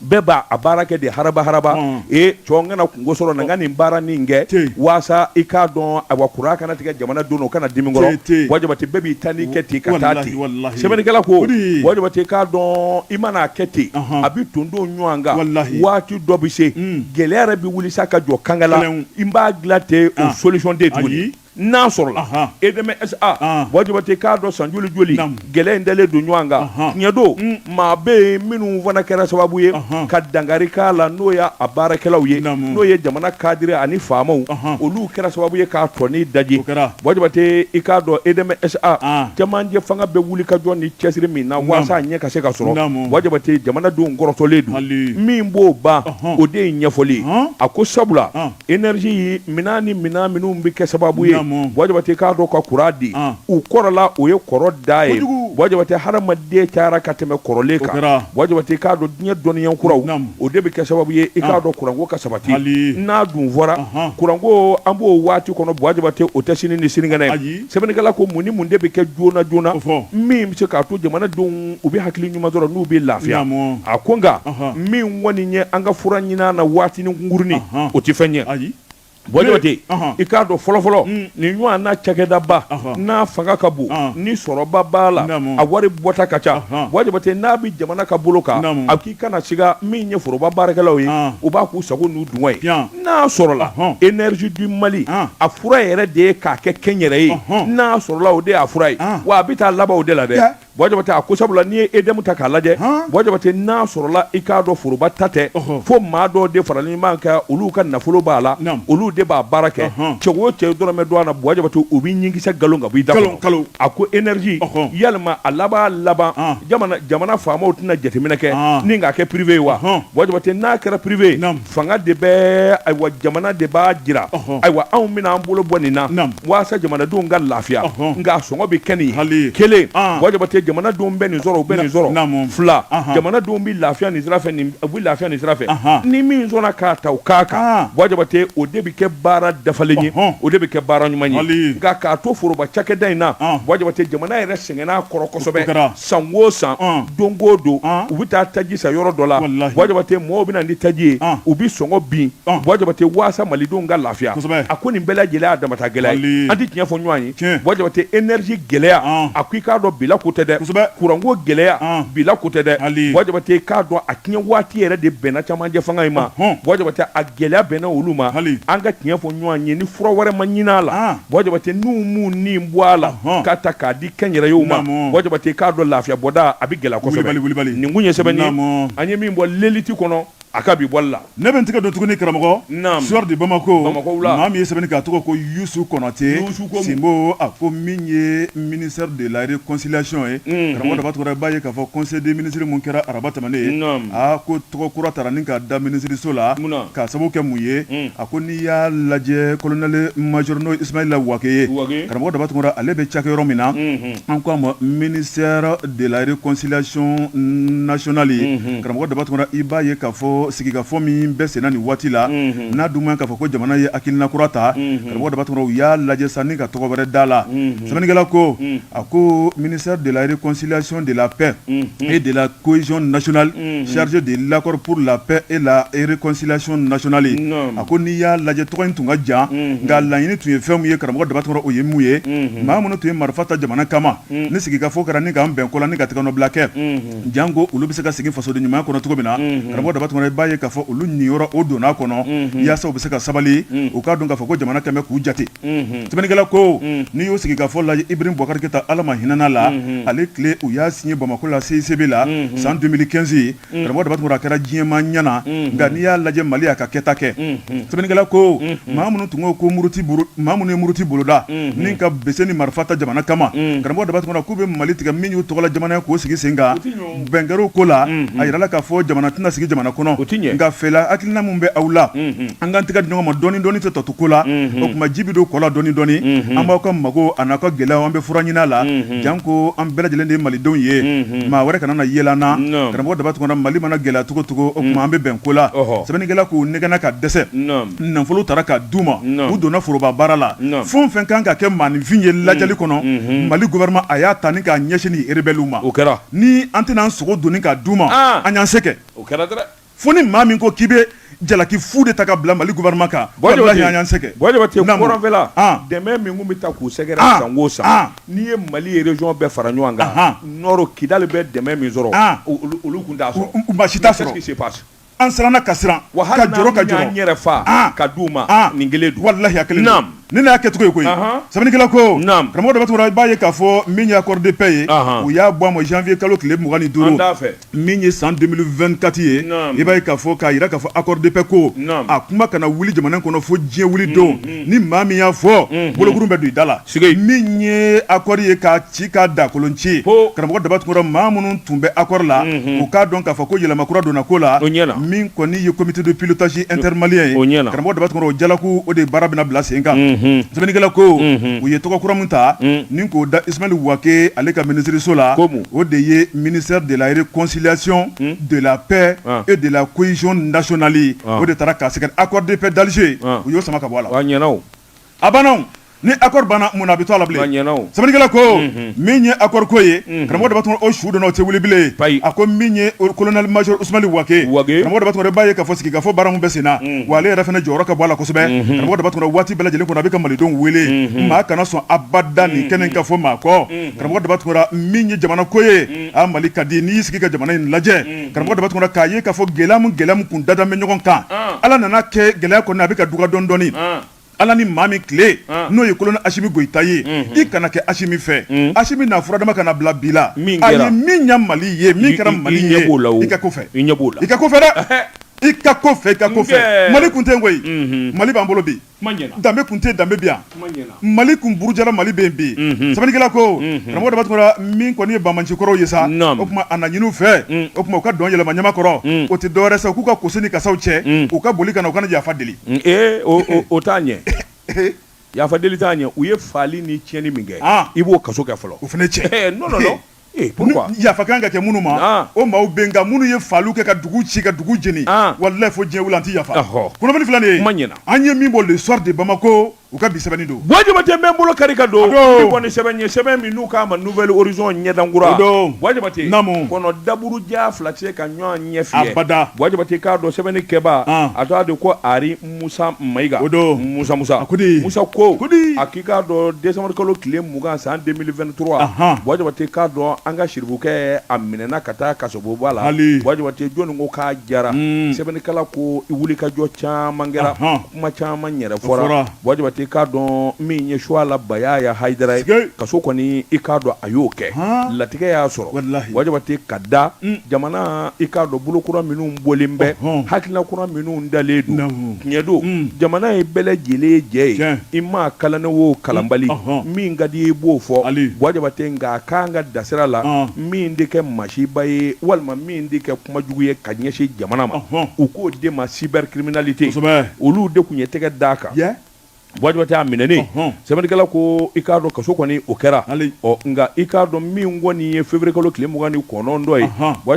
bɛɛ b'a a baara kɛ de haraba cɔ n kana kungo sɔrɔ na n ka nin baara nin kɛ waasa i k'a dɔn awa kura kana tigɛ jamana don o kana dimi kɔrɔ Bojabate bɛɛ b'i tani kɛ ten ka taa ten sɛbɛnnikɛla ko Bojabate k'a dɔn i mana kɛ ten a bi tondon ɲɔgɔn kan waati dɔ bi se gɛlɛya yɛrɛ bi wuli sa ka jɔ kangala i b'a dilan ten o solution tɛ tuguni n'a sɔrɔla EDMSA Bojabate k'a dɔn san joli gɛlɛya in dalen don ɲɔgɔn kan tiɲɛ don maa bɛ yen minnu fana kɛra sababu ye ka dankari k'a la n'o y'a baarakɛlaw ye n'o ye jamana kadiri ani faamaw olu kɛra sababu ye k'a tɔni daji Bojabate i k'a dɔn EDMSA cɛmancɛ fanga bɛ wuli ka jɔ ni cɛsiri min na waasa a ɲɛ ka se ka sɔrɔ Bojabate jamanadenw kɔrɔtɔlen don min b'o ban o de ye ɲɛfɔli a ko sabula énergie minɛn ni minɛn minnu bɛ kɛ sababu ye Bojabate k'a dɔn ka kura di u kɔrɔla o ye kɔrɔ da ye Bojabate hadamaden cayara ka tɛmɛ kɔrɔlen kan Bojabate k'a dɔn diɲɛ dɔnniya kuraw o de bɛ kɛ sababu ye i k'a dɔn kuranko ka sabati n'a dun fɔra kuranko an b'o waati kɔnɔ Bojabate o tɛ sini ni sinikɛnɛ sɛbɛnnikɛla ko mun ni mun de bɛ kɛ joona min bɛ se k'a to jamanadenw u bɛ hakili ɲuman dɔrɔn n'u bɛ lafiya a ko nka min kɔni ye an ka fura ɲinan na waati ni kunkurunin o tɛ fɛn ɲɛ Bojabate i k'a dɔn fɔlɔfɔlɔ nin ɲɔgɔn n'a cakɛdaba n'a fanga ka bon ni sɔrɔba b'a la a wari bɔta ka ca Bojabate n'a bɛ jamana ka bolo kan a k'i kana siga min ye foroba baarakɛlaw ye u b'a k'u sago n'u dungɔ ye n'a sɔrɔla énergie du Mali a fura yɛrɛ de ye k'a kɛ kɛnyɛrɛ ye n'a sɔrɔla o de y'a fura ye wa a bɛ taa laban o de la dɛ Bojabate a ko sabula n'i ye EDM ta k'a lajɛ Bojabate n'a sɔrɔla i k'a dɔn foroba ta tɛ fo maa dɔw de faralen ɲuman kɛ olu ka nafolo b'a la olu de b'a baara kɛ cɛ o cɛ dɔrɔmɛ don a na Bojabate u bɛ ɲinkisɛ nkalon kan u b'i da kɔnɔ a ko énergie yalima a laban jamana faamaw tɛna jateminɛ kɛ ni k'a kɛ privé ye wa Bojabate n'a kɛra privé fanga de bɛ ayiwa jamana de b'a jira ayiwa anw bɛna an bolo bɔ nin na waasa jamanadenw ka lafiya nka sɔngɔ bɛ kɛ nin ye kelen Bojabate jamanadenw bɛ nin sɔrɔ u bɛ nin sɔrɔ fila jamanadenw bɛ lafiya nin sira fɛ u bɛ lafiya nin sira fɛ ni min sɔnna k'a ta u k'a kan Bojabate o de bɛ kɛ baara dafalen ye o de bɛ kɛ baara ɲuman ye nka k'a to foroba cakɛda in na Bojabate jamana yɛrɛ sɛgɛnna kɔrɔ kosɛbɛ san o san don o don u bɛ taa taji san yɔrɔ dɔ la Bojabate mɔgɔw bɛ na ni taji ye u bɛ sɔngɔ bin Bojabate waasa malidenw ka lafiya a ko nin bɛɛ lajɛlen y'a damata gɛlɛya ye an tɛ tiɲɛ fɔ ɲɔgɔn ye Bojabate énergie gɛlɛya a ko i k'a dɔn bila ko tɛ dɛ kuranko gɛlɛya bila ko tɛ dɛ Bojabate k'a dɔn a tiɲɛ waati yɛrɛ de bɛnna camancɛ fanga in ma Bojabate a gɛlɛya bɛnna olu ma an ka tiɲɛ fɔ ɲɔgɔn ye ni fura wɛrɛ ma ɲin'a la Bojabate n'u m'u nin bɔ a la k'a ta k'a di kɛnyɛrɛyew ma Bojabate k'a dɔn lafiya bɔda a bɛ gɛlɛya kosɛbɛ nin kun ye sɛbɛn ye an ye min bɔ leliti kɔnɔ a ka bi bɔli la ne bɛ n tɛgɛ don tuguni karamɔgɔ Suwari de Bamako maa min ye sɛbɛnni k'a tɔgɔ ko Youssou Konate Simbo a ko min ye ministère de la réconciliation ye karamɔgɔ daba tɔgɔ i b'a ye k'a fɔ conseil des ministres mun kɛra araba tɛmɛnen ye ko tɔgɔ kura taara ni k'a da ministériso la k'a sababu kɛ mun ye a ko n'i y'a lajɛ colonel major n'o Ismaïla Ouake ye karamɔgɔ daba tɔgɔ ale bɛ cakɛ yɔrɔ min na an ko a ma ministère de la réconciliation nationale ye karamɔgɔ daba tɔgɔ i b'a ye k'a fɔ sigikafɔ min bɛ senna nin waati la n'a dun ma k'a fɔ ko jamana ye hakilina kura ta karamɔgɔ daba tɔgɔ u y'a lajɛ sa ni ka tɔgɔ wɛrɛ da la sɛbɛnnikɛla ko a ko ministère de la réconciliation de la paix et de la cohésion nationale chargé de l'accord pour la paix et la réconciliation nationale a ko n'i y'a lajɛ tɔgɔ in tun ka jan nka laɲini tun ye fɛn min ye karamɔgɔ daba tɔgɔ o ye mun ye maa minnu tun ye marifa ta jamana kama ni sigikafɔ kɛra ni k'an bɛn ko la ni ka tɛgɛ nɔ bila kɛ janko olu bɛ se ka segin fasoden ɲumanya kɔnɔ cogo min na karamɔgɔ daba tɔgɔ b'a ye k'a fɔ olu niyɔrɔ o donna kɔnɔ yaasa u bɛ se ka sabali u k'a dɔn k'a fɔ ko jamana kɛmɛ k'u jate sɛbɛnnikɛla ko n'i y'o sigi k'a fɔ lajɛ Ibrahim Boubacar Keïta Ala ma hinɛna la ale tile u y'a signé Bamako la CICB la san 2015 karamɔgɔ Dabatuma a kɛra diɲɛma ɲana nka n'i y'a lajɛ Mali y'a ka kɛta kɛ sɛbɛnnikɛla ko maa minnu tun ko maa minnu ye muruti boloda ni ka bese ni marifa ta jamana kama karamɔgɔ Dabatuma k'u bɛ Mali tigɛ min y'u tɔgɔ la jamana k'o sigi sen kan bɛnkɛrɛw ko la a yirala k'a fɔ jamana tɛna sigi jamana kɔnɔ nka fɛla hakilina min bɛ aw la an k'an tɛgɛ di ɲɔgɔn ma dɔɔni dɔɔni tɛ tɔtu ko la o tuma ji bɛ don kɔ la dɔɔni dɔɔni an b'aw ka mago a n'a ka gɛlɛyaw an bɛ fura ɲini a la jan ko an bɛɛ lajɛlen de ye malidenw ye maa wɛrɛ kana na yɛlɛ na karamɔgɔ Dabatuma Mali mana gɛlɛya cogo cogo o tuma an bɛ bɛn ko la sɛbɛnnikɛla k'u nɛgɛnna ka dɛsɛ nafolo taara ka d'u ma u donna foroba baara la fɛn o fɛn kan ka kɛ maaninfin ye lajɛli kɔnɔ Mali gouvernement a y'a ta ni k'a ɲɛsin ni rebelles ma o kɛra ni an tɛna an sogo donni ka d'u ma an y'an se kɛ o kɛra dɛrɛ fo ni maa min ko k'i bɛ jalaki fu de ta ka bila Mali gouvernement kan wallahi an y'an se kɛ Jabate kɔrɔnfɛla dɛmɛ min kun bɛ ta k'u sɛgɛrɛ san o san n'i ye Mali région bɛɛ fara ɲɔgɔn kan Nord Kidali bɛ dɛmɛ min sɔrɔ olu kun t'a sɔrɔ maa si t'a sɔrɔ an siranna ka siran ka jɔrɔ ka jɔrɔ n yɛrɛ fa ka d'u ma nin kelen don wallahi a kelen don ni ne y'a kɛcogo ye koyi sɛbɛnnikɛla ko karamɔgɔ Dabatuma i b'a ye k'a fɔ min ye accord de paix ye u y'a bɔ a ma janvier kalo tile 25 min ye san 2024 ye i b'a ye k'a fɔ k'a jira k'a fɔ accord de paix ko a kuma kana wuli jamana kɔnɔ fo diɲɛ wuli don ni maa min y'a fɔ bolokurun bɛ don i da la min ye accord ye k'a ci k'a da kolon ci karamɔgɔ Dabatuma maa minnu tun bɛ accord la u k'a dɔn k'a fɔ ko yɛlɛma kura donna ko la min kɔni ye comité de pilotage intermalien ye karamɔgɔ Dabatuma o jalaku o de baara bɛna bila sen kan sɛbɛnnikɛla ko u ye tɔgɔ kura min ta ni k'o da Ismaël Ouaké ale ka ministériso la o de ye ministère de la réconciliation de la paix et de la cohésion nationale o de taara k'a sɛgɛrɛ accord de paix d'Alger u y'o sama ka bɔ a la a banna ni accord banna mun na a bɛ to a la bilen sɛbɛnnikɛla ko min ye accord ko ye karamɔgɔ Dabatuma o su donna o tɛ wuli bilen a ko min ye colonel major Ousmane Ouaké karamɔgɔ Dabatuma b'a ye k'a fɔ sigikafɔ baara mun bɛ sen na wa ale yɛrɛ fana jɔyɔrɔ ka bɔ a la kosɛbɛ karamɔgɔ Dabatuma waati bɛɛ lajɛlen kɔnɔ a bɛ ka malidenw wele maa kana sɔn abada nin kɛnɛ ka fɔ maa kɔ karamɔgɔ Dabatuma min ye jamana ko ye a Mali ka di n'i y'i sigi ka jamana in lajɛ karamɔgɔ Dabatuma k'a ye k'a fɔ gɛlɛya mun kun dada bɛ ɲɔgɔn kan Ala nana kɛ gɛlɛya kɔnɔ a bɛ ka dɔgɔya dɔɔni dɔɔni Ala ni maa min tile n'o ye colonel Assimi Goïta ye i kana kɛ Assimi fɛ Assimi n'a furadama kana bila bi la a ye min ɲa Mali ye min kɛra Mali ye i ka ko fɛ i ka ko fɛ dɛ i ka ko fɛ i ka ko fɛ Mali kun tɛ n koyi Mali b'an bolo bi danbe kun tɛ danbe bi yan Mali kun burujara Mali bɛ yen bi sɛbɛnnikɛla ko karamɔgɔ Dabatuma min kɔni ye Bamanci kɔrɔw ye sa o tuma a na ɲini u fɛ o tuma u ka dɔn yɛlɛma ɲama kɔrɔ o tɛ dɔwɛrɛ sa u k'u ka kosi ni kasaw cɛ u ka boli ka na u kana yafa deli o t'a ɲɛ yafa deli t'a ɲɛ u ye faali ni tiɲɛni min kɛ i b'o kaso kɛ fɔlɔ o fana cɛ non pourquoi yafa kan ka kɛ minnu ma o maaw bɛ nka minnu ye faaliw kɛ ka dugu ci ka dugu jeni walahi fo diɲɛ wuli an tɛ yafa kunnafoni filanan ye an ye min bɔ le soir de Bamako u ka bi sɛbɛnni don Jabate bɛ n bolo kari ka don ni kɔni sɛbɛn ye sɛbɛn min n'u k'a ma nouvelle horizon ɲɛdankura Jabate kɔnɔ daburuja fila tɛ se ka ɲɔgɔn ɲɛ fiyɛ Jabate k'a dɔn sɛbɛnni kɛba a tɔgɔ de ko Ari Musa Mayiga Musa ko a k'i k'a dɔn décembre kalo tile 20 san 2023 Jabate k'a dɔn an ka siribukɛ a minɛna ka taa kasoboba la Jabate jɔnni ko k'a jara sɛbɛnnikɛla ko wuli ka jɔ caman kɛra kuma caman yɛrɛ fɔra Jabate k'a dɔn min ye choix la Bayaya Haidara ye kaso kɔni i k'a dɔn a y'o kɛ latigɛ y'a sɔrɔ Jabate ka da jamana i k'a dɔn bolokura minnu bɔlen bɛ hakilina kura minnu dalen don tiɲɛ don jamana ye bɛɛ lajɛlen jɛ ye i ma kalanne o kalanbali min ka di i b'o fɔ Jabate nka a kan ka dasira la min de kɛ masiba ye walima min de kɛ kuma jugu ye ka ɲɛsin jamana ma u k'o de ma cybercriminalité olu de kun ye tɛgɛ d'a kan Jabate a minɛnen sɛbɛnnikɛla ko i k'a dɔn kaso kɔni o kɛra nka i k'a dɔn min kɔni ye février kalo tile 29 dɔ ye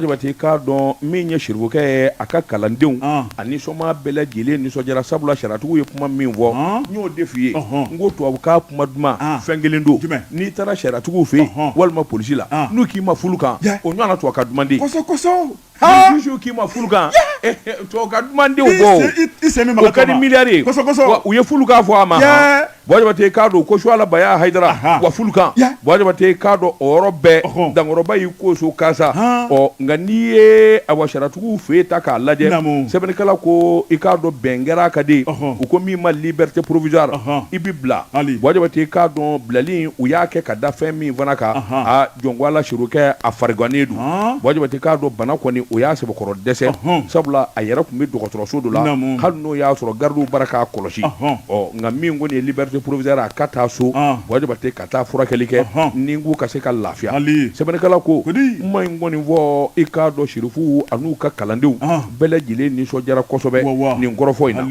Jabate i k'a dɔn min ye siribukɛ ye a ka kalandenw a nisɔnmaa bɛɛ lajɛlen nisɔndiyara sabula sariyatigiw ye kuma min fɔ n y'o de f'i ye n ko tubabukan kuma duman fɛn kelen don n'i taara sariyatigiw fɛ yen walima polisi la n'u k'i ma furu kan o ɲɔgɔnna tubabukan duman de ni k'i ma furu kan tubabukan duman denw bɔ o ka di miliyari ye u ye furu kan fɔ a ma Bwajabate ka do ko Shuala Baya Haidara wa Fulkan bwajabate ka do oro be dangoroba yi ko so kasa o ngani awasharatu feta ka laje sebene kala ko ikado bengera kadi ko mi ma liberté provisoire ibibla bwajabate ka do blali u yake kada femi vanaka a jongwala shiruke a farganedu bwajabate ka do bana ko ni u ya sebe koro dese sabla ayera ko mi dokotoro sodo la hanno ya soro gardu baraka koloshi o ngami ngoni liberté provisoire a kata so bwajabate kata furakeli ke ningu kase ka lafiya sebene kala ko may ngoni wo ikado shirifu anu ka kalandiw bele jile ni so jara kosobe ni ngorofo ina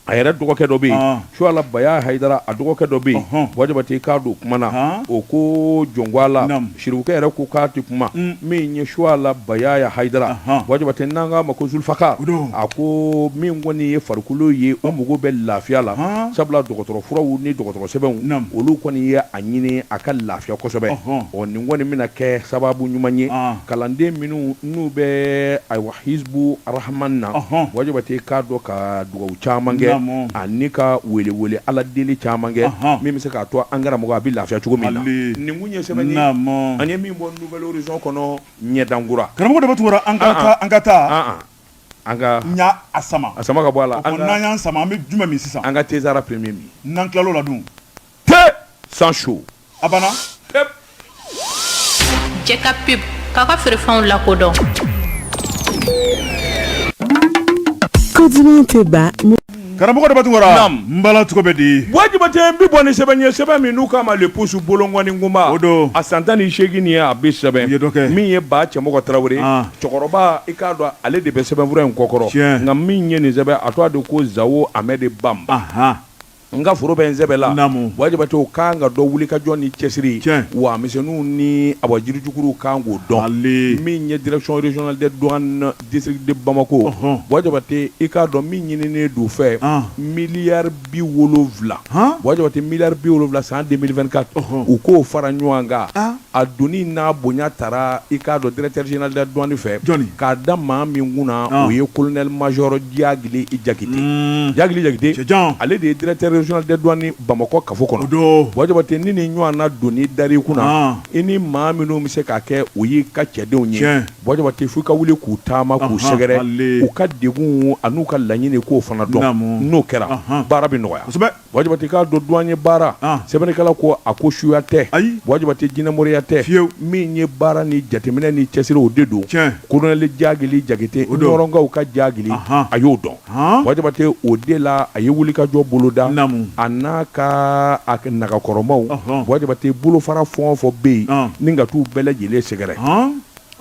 ayere dogo ke dobi Shuala Baya Haidara a dogo ke dobi wajabati kadu kumana o ko jongwala shiruke ere ko kati kuma min Shuala Baya Haidara wajabati nanga mako zulfaka ako min ngoni ye farkulo ye o mugo be lafiya la sabla dogotoro furawu ni dogotoro seben olu koni ye anyini akal lafiya ko sobe o ni ngoni mina ke sababu nyumanye kalande minu nu be ay wa hizbu arrahmanna wajabati kadu ka dogo chamange anika wele ala deli chamange mimi se ka to angara mo ga bi lafiya chugo mina ni munye sebani anye mi bon nouvelle horizon kono nyedangura karamo de batura angata anga nya asama ka boala anga nanya sama me juma mi sisa anga tezara premier mi nan klalo la dun te sans chaud abana Jeka pub kaka frefan la kodon Kodimente ba karamoko de batungora mbala tuko bedi wajibate mbi boni sebe mi nuka ma le pusu bolongwani nguma asantani shegini ya abisebe mi ye ba chemoko trawre chokoroba ikado ale de be sebe vura nkokoro ngam mi nye ni sebe atwa de ko zawo amede bamba nga furo ben zebela wajibate o kanga do wuli ka joni chesiri wa misenu ni abajiri jukuru kango don minye direction régionale des douanes district de Bamako wajibate ikado minye ne du fait milliard bi wolovla wajibate milliard bi wolovla en 2024 u ko faranyuanga aduni na bonya tara ikado directeur général des douanes fait ka dama minguna o ye colonel major Diagli Jakite ale de directeur régional des douanes Bamako kafo kono wajabate nini nywana doni dari kuna ini maaminu mise ka ke oyi ka chedew nye wajabate fuka wule ku tama ku segere u ka degun anu ka lanyine ko fana don no kera bara bi noya wajabate ka do douane bara sebene kala ko akoshuya te wajabate jina moriya te mi nye bara ni jatemina ni chesire o dedo colonel Diagli Jakite noronga u ka Diagli ayo don wajabate o de la ayi wuli ka jo boloda anaka naga koromaw wajabate bulu fara fo be ninga tu bele jele segere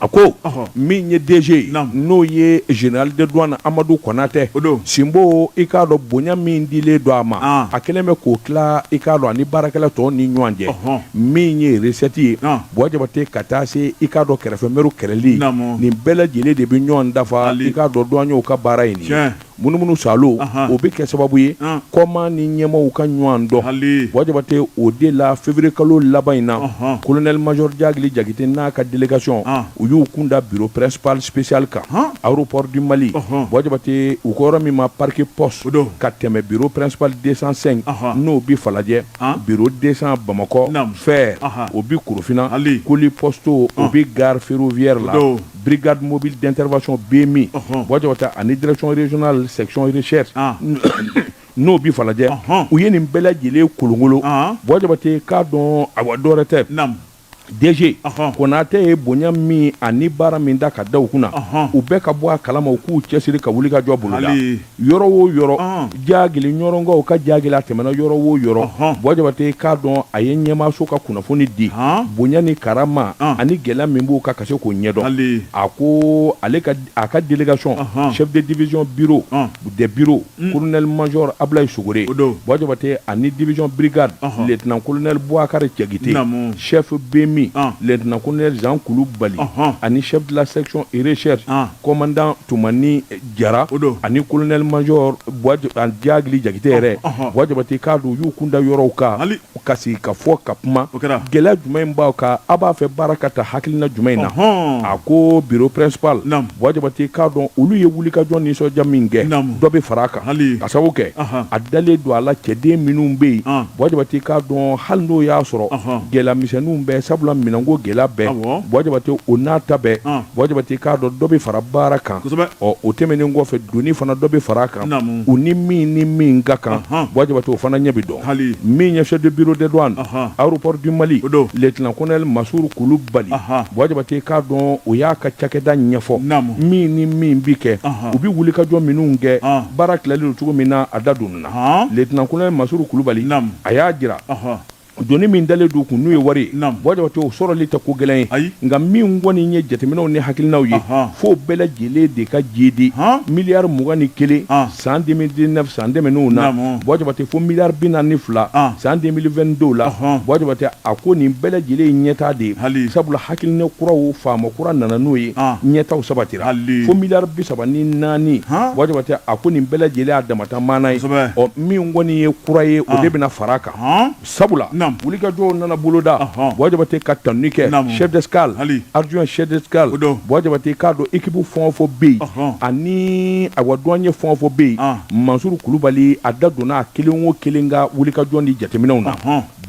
ako min ye DG no ye général de douane Amadou Konate simbo ikado bonya min dile do ama akeleme ko kla ikado ani barakala to ni nyanje min ye recette wajabate katase ikado kerefe meru kereli ni bele jele de bi nyon dafa ikado douane o ka bara ini munumunu salo o be ke sababu ye koma ni nyema u ka nywando wajabate o de la février kalo labaina colonel major Diagli Jakite na ka délégation u yu kunda bureau principal spécial ka aéroport du Mali wajabate u ko rami ma parquet poste ka teme bureau principal 205 no bi falaje bureau 200 Bamako fer o bi Kurufina kuli posto o bi gare ferroviaire la brigade mobile d'intervention BMI wajabate ani direction régionale section recherche no bi falaje u yeni bela jele kulungolo wajabate ka don awadorete DG Konate bonya mi ani bara minda ka daw kuna u be ka bo kalama ku chesiri ka wuli ka jobulu da yoro wo yoro Diagli nyorongo ka Diagli atemena yoro wo yoro wajabate ka don ayenyema so ka kuna foni di bonya ni karama ani gela mimbu ka kase ko nyedo ako ale ka aka délégation chef de division bureau de bureau colonel major Ablaye Sogore wajabate ani division brigade lieutenant colonel Bouakar Diakite chef BM BMI lieutenant colonel Jean Koulibaly ani chef de la section et recherche commandant Toumani Diarra ani colonel major Diagli Jakite yɛrɛ wajabati k'a don y'u kunda yɔrɔw kan kasi ka fɔ ka kuma gɛlɛya jumɛn b'aw kan a b'a fɛ baara ka ta hakilina jumɛn na a ko bureau principal wajabati k'a dɔn olu ye wulikajɔ nisɔndiya min kɛ dɔ bɛ fara a kan ka sababu kɛ a dalen don a la cɛden minnu bɛ yen wajabati k'a dɔn hali n'o y'a sɔrɔ gɛlɛya misɛnninw bɛɛ sabula minɛnko gɛlɛya bɛɛ wajabati o n'a ta bɛɛ wajabati k'a dɔn dɔ bɛ fara baara kan o tɛmɛnen kɔfɛ doni fana dɔ bɛ fara a kan u ni min ka kan wajabati o fana ɲɛ bɛ dɔn min ye chef de bureau des douanes aéroport du Mali lieutenant colonel Massour Koulibaly wajabati k'a dɔn o y'a ka cakɛda ɲɛfɔ min bi kɛ u bi wulikajɔ minnu kɛ baara tilalen don cogo min na a da donna na lieutenant colonel Massour Koulibaly a y'a jira doni min dalen don kun n'u ye wari wajabati o sɔrɔli tɛ ko gɛlɛn ye nka min kɔni ye jateminɛw ni hakilinaw ye fo bɛɛ lajɛlen de ka jedi miliyari 21 san 2019 san tɛmɛnenw na wajabati fo miliyari 42 san 2022 la wajabati a ko nin bɛɛ lajɛlen ye ɲɛtaa de ye sabula hakilina kuraw faama kura nana n'o ye ɲɛtaw sabatira fo miliyari 34 wajabati a ko nin bɛɛ lajɛlen a damata maana ye min kɔni ye kura ye o de bɛna fara kan sabula wulikajɔw nana boloda wajabati ka tanuni kɛ chef d'escale adjoint chef d'escale wajabati k'a dɔn équipe fɛn o fɛn bɛ yen ani awa douanier fɛn o fɛn bɛ yen Mansour Koulibaly a da donna a kelen o kelen ka wulikajɔ ni jateminɛw na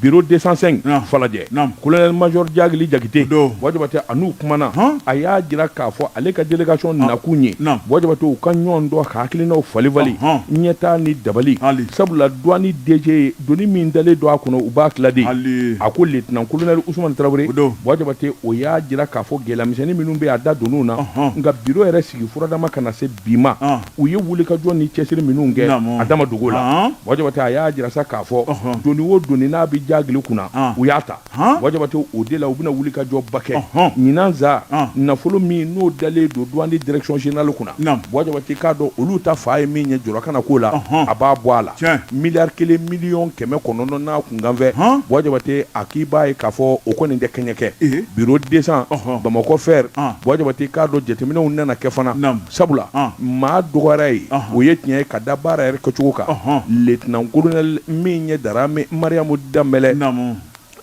bureau 205 falajɛ colonel major Diagli Jakite wajabati a n'u kumana a y'a jira k'a fɔ ale ka délégation nakun ye wajabati u ka ɲɔgɔn dɔ ka hakilinaw fali ɲɛtaa ni dabali sabula douane DG doni min dalen don a kɔnɔ u b'a tila a ko lieutenant colonel Ousmane Traoré wajabati o y'a jira k'a fɔ gɛlɛyamisɛnnin minnu bɛ a da donn'u na nka bureau yɛrɛ sigi furadama ka na se bi ma u ye wulikajɔ ni cɛsiri minnu kɛ a dama dogo la wajabati a y'a jira sa k'a fɔ doni o doni n'a bɛ Diagli kunna u y'a ta wajabati o de la u bɛna wulikajɔba kɛ ɲinan za nafolo min n'o dalen don douane direction générale kunna wajabati k'a dɔn olu ta fa ye min ye jɔrɔ kana k'o la a b'a bɔ a la miliyari 1 miliyɔn 900 n'a kunkanfɛ wajabati a k'i b'a ye k'a fɔ o kɔni tɛ kɛɲɛ kɛ bureau 200 Bamakɔ fer wajabati k'a dɔn jateminɛw nana kɛ fana sabula maa dɔgɔyara ye o ye tiɲɛ ye ka da baara yɛrɛ kɛcogo kan lieutenant colonel min ye Darame Mariamu Dambɛlɛ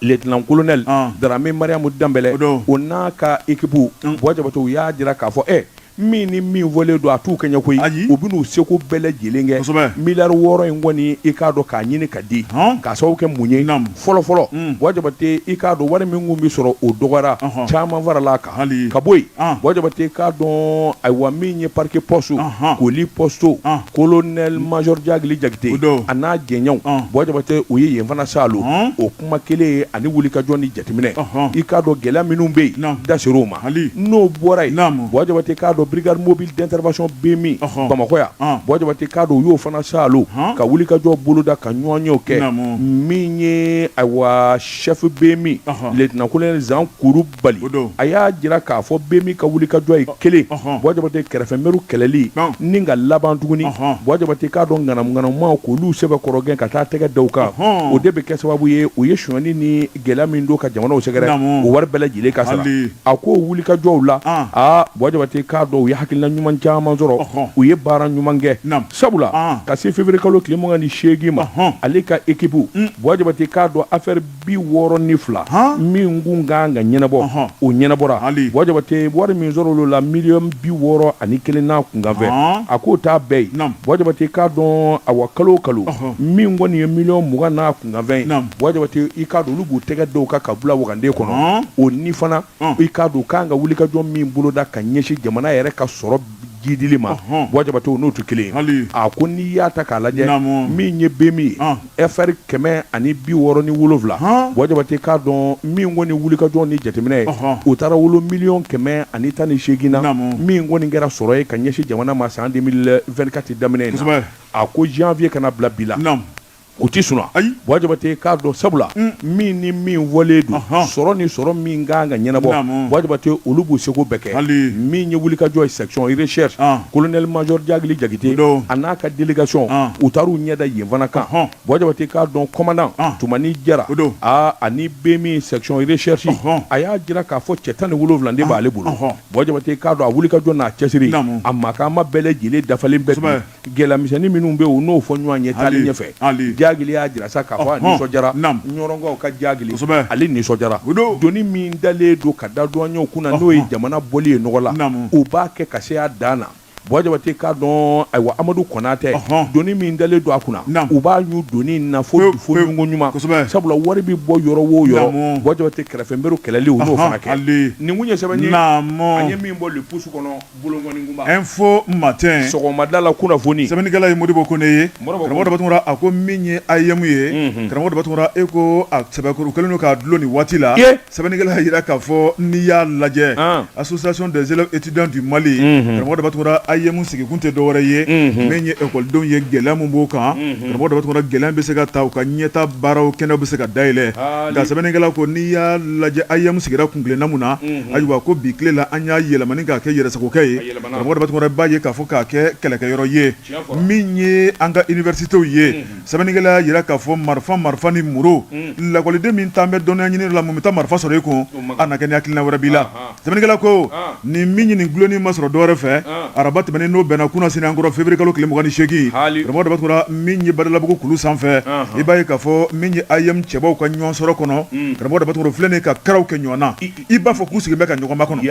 lieutenant colonel Darame Mariamu Dambɛlɛ o n'a ka équipe wajabati u y'a jira k'a fɔ min ni min fɔlen don a t'u kɛɲɛ koyi u bɛn'u seko bɛɛ lajɛlen kɛ miliyari 6 in kɔni i k'a dɔn k'a ɲini ka di k'a sababu kɛ mun ye fɔlɔfɔlɔ wajabati i k'a dɔn wari min kun bɛ sɔrɔ o dɔgɔyara caman farala a kan ka bɔ yen wajabati i k'a dɔn ayiwa min ye parquet poste koli poste colonel major Diagli Jakite a n'a jɛɲɔgɔnw wajabati u ye yen fana salo o kuma kelen ani wulikajɔ ni jateminɛ i k'a dɔn gɛlɛya minnu bɛ yen da ser'o ma n'o bɔra yen wajabati k'a dɔn brigade mobile d'intervention BMI Bamakɔ yan wajabati k'a dɔn u y'o fana salo ka wulikajɔ boloda ka ɲɔgɔnyew kɛ min ye ayiwa chef BMI lieutenant colonel Jean Koulibaly a y'a jira k'a fɔ BMI ka wulikajɔ ye kelen wajabati kɛrɛfɛmɛru kɛlɛli ni ka laban tuguni wajabati k'a dɔn ŋanamuŋanamumaw k'olu sɛbɛkɔrɔ gɛn ka taa tɛgɛ da u kan o de bɛ kɛ sababu ye u ye sonyani ni gɛlɛya min don ka jamanaw sɛgɛrɛ o wari bɛɛ lajɛlen ka sara a ko wulikajɔw la wajabati k'a dɔn u ye hakilina ɲuman caman sɔrɔ u ye baara ɲuman kɛ sabula ka se février kalo tile 28 ma ale ka équipe wajabati k'a dɔn affaire 62 min kun kan ka ɲɛnabɔ o ɲɛnabɔra wajabati wari min sɔrɔ olu la miliyɔn 61 n'a kunkanfɛ a k'o t'a bɛɛ ye wajabati k'a dɔn awa kalo kalo min kɔni ye miliyɔn 20 n'a kunkanfɛ wajabati i k'a dɔn olu b'u tɛgɛ da u kan ka bila waganden kɔnɔ o ni fana i k'a dɔn k'an ka wulikajɔ min boloda ka ɲɛsin jamana yɛrɛ ka sɔrɔ jidili ma wajabati o n'o tɛ kelen a ko n'i y'a ta k'a lajɛ min ye BMI FR 167 wajabati k'a dɔn min kɔni wulikajɔ ni jateminɛ o taara wolo miliyɔn 118 na min kɔni kɛra sɔrɔ ye ka ɲɛsin jamana ma san 2024 daminɛ in na a ko janvier kana bila bi la o ti suna wajibate k'a dɔn sabula min ni min wale don sɔrɔ ni sɔrɔ min kan ka ɲɛnabɔ wajibate olu b'u seko bɛɛ kɛ min ye wulikajɔ ye section recherche colonel major Jagili Jagite a n'a ka délégation u taar'u ɲɛda yen fana kan wajibate k'a dɔn commandant Tumani Jara ani BMI section recherche a y'a jira k'a fɔ cɛ 17 de b'ale bolo wajibate k'a dɔn a wulikajɔ n'a cɛsiri a makaama bɛɛ lajɛlen dafalen bɛɛ gɛlɛyamisɛnnin minnu bɛ u n'o fɔ ɲɔgɔn ye taali ɲɛfɛ Jagili y'a jira sa k'a fɔ a nisɔndiyara ɲɔrɔnkaw ka Jagili ale nisɔndiyara doni min dalen don ka da douaniers kunna n'o ye jamana bɔli ye nɔgɔ la u b'a kɛ ka se a dan na wajibate k'a dɔn ayiwa Amadu Konatɛ doni min dalen don a kunna u b'a y'u doni na fo ɲugo ɲuman sabula wari bi bɔ yɔrɔ o yɔrɔ wajibate kɛrɛfɛnbɛru kɛlɛli u n'o fana kɛ nin kun ye sɛbɛn ye an ye min bɔ le pouce kɔnɔ bolongɔninkunba info matin sɔgɔmada la kunnafoni sɛbɛnnikɛla ye Modibo Kone ye karamɔgɔ Dabatungura a ko min ye IEM ye karamɔgɔ Dabatungura e ko a sɛbɛkuru kelen don k'a dulon nin waati la sɛbɛnnikɛla y'a jira k'a fɔ n'i y'a lajɛ association des élèves étudiants du Mali karamɔgɔ Dabatungura IEM sigikun tɛ dɔwɛrɛ ye min ye ekɔlidenw ye gɛlɛya min b'o kan karamɔgɔ Dabatungura gɛlɛya bɛ se ka ta u ka ɲɛta baaraw kɛnɛw bɛ se ka dayɛlɛ nka sɛbɛnnikɛla ko n'i y'a lajɛ IEM sigira kunkilenna mun na ayiwa ko bi tile la an y'a yɛlɛmani k'a kɛ yɛrɛsagokɛ ye karamɔgɔ Dabatungura b'a ye k'a fɔ k'a kɛ kɛlɛkɛyɔrɔ ye min ye an ka universitéw ye sɛbɛnnikɛla yira k'a fɔ marifa ni muru lakɔliden min t'an bɛ dɔnniya ɲini la mun bɛ taa marifa sɔrɔ i kun a na kɛ ni hakilina wɛrɛ b'i la sɛbɛnnikɛla ko nin min ɲini gulonni ma sɔrɔ dɔwɛrɛ fɛ araba tɛmɛnen n'o bɛnna kunna sini an kɔrɔ février kalo tile 28 karamɔgɔ Dabatungura min ye Badalabugu kulu sanfɛ i b'a ye k'a fɔ min ye IEM cɛbaw ka ɲɔgɔn sɔrɔ kɔnɔ karamɔgɔ Dabatungura filɛ nin ka karaw kɛ ɲɔgɔn na i b'a fɔ k'u sigilen bɛ ka ɲɔgɔn makɔnɔ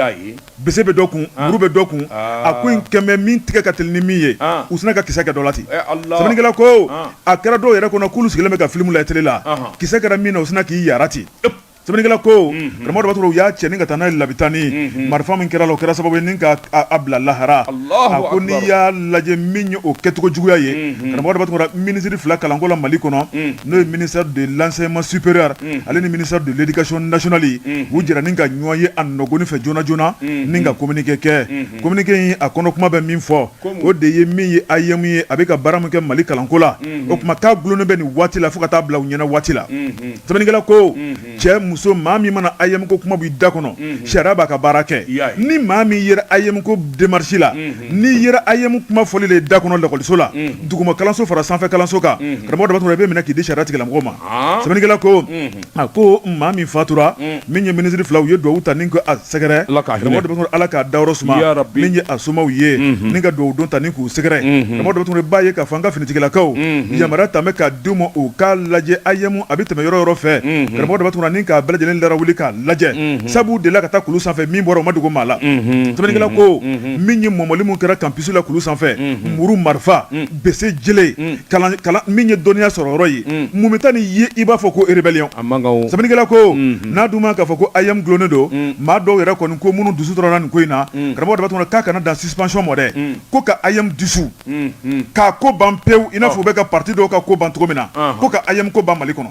bese bɛ dɔ kun muru bɛ dɔ kun a ko in kɛmɛ min tigɛ ka teli ni min ye u sina ka kisɛ kɛ dɔ la ten sɛbɛnnikɛla ko a kɛra dɔw yɛrɛ kɔnɔ k'olu sigilen bɛ ka film la télé la kisɛ kɛra min na u sina k'i yara ten sɛbɛnnikɛla ko karamɔgɔ Dabatungura u y'a cɛ ni ka taa n'a ye Labitani marifa min kɛra la o kɛra sababu ye ni ka a bila lahara a ko n'i y'a lajɛ min ye o kɛcogo juguya ye karamɔgɔ Dabatungura ministre 2 kalanko la Mali kɔnɔ n'o ye ministère de l'enseignement supérieur ale ni ministère de l'éducation nationale u jɛra ni ka ɲɔgɔn ye a nɔgɔni fɛ joona joona ni ka communiqué kɛ communiqué in a kɔnɔ kuma bɛ min fɔ o de ye min ye IEM ye a bɛ ka baara min kɛ Mali kalanko la o kuma k'a gulonnen bɛ nin waati la fo ka taa bila u ɲɛna waati la sɛbɛnnikɛla ko cɛ muso maa min mana IEM ko kuma b'i da kɔnɔ sariya b'a ka baara kɛ ni maa min yera IEM ko démarche la n'i yera IEM kuma fɔli le da kɔnɔ lakɔliso la duguma kalanso fara sanfɛ kalanso kan karamɔgɔ Dabatungura i bɛ minɛ k'i di sariya tigilamɔgɔw ma sɛbɛnnikɛla ko a ko maa min fatura min ye ministre 2 u ye duwawu ta ni ko a sɛgɛrɛ karamɔgɔ Dabatungura Ala k'a dayɔrɔ suma min ye a somaw ye ni ka duwawu don ta ni k'u sɛgɛrɛ karamɔgɔ Dabatungura b'a ye k'a fɔ an ka finitigilakaw yamaruya ta bɛ k'a d'u ma u k'a lajɛ IEM a bɛ tɛmɛ yɔrɔ yɔrɔ fɛ karamɔgɔ Dabatungura ni k'a bɛɛ lajɛlen lara wuli k'a lajɛ sabu de la ka taa kulu sanfɛ min bɔra o ma dogo maa la sɛbɛnnikɛla ko min ye mɔmɔli min kɛra campus la kulu sanfɛ muru marifa bese jele kalan min ye dɔnniya sɔrɔ yɔrɔ ye mun bɛ taa nin ye i b'a fɔ ko rébellion sɛbɛnnikɛla ko n'a dun ma k'a fɔ ko IEM gulonnen don maa dɔw yɛrɛ kɔni ko minnu dusu tɔrɔla nin ko in na karamɔgɔ Dabatungura k'a kana dan suspension mɔ dɛ ko ka IEM dusu k'a ko ban pewu i n'a fɔ u bɛ ka parti dɔw ka ko ban cogo min na ko ka IEM ko ban Mali kɔnɔ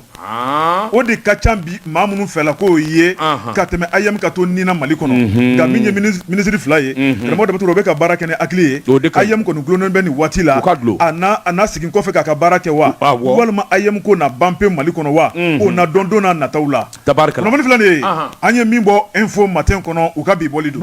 o de ka ca bi maa minnu fɛla k'o ye ka tɛmɛ IEM ka to nina Mali kɔnɔ nka min ye ministre 2 ye karamɔgɔ Dabatungura o bɛ ka baara kɛ ni hakili ye IEM kɔni gulonnen bɛ nin waati la a n'a segin kɔfɛ k'a ka baara kɛ wa walima IEM ko na ban pewu Mali kɔnɔ wa o na dɔn don n'a nataw la kunnafoni filɛ nin ye an ye min bɔ info matin kɔnɔ u ka bi bɔli don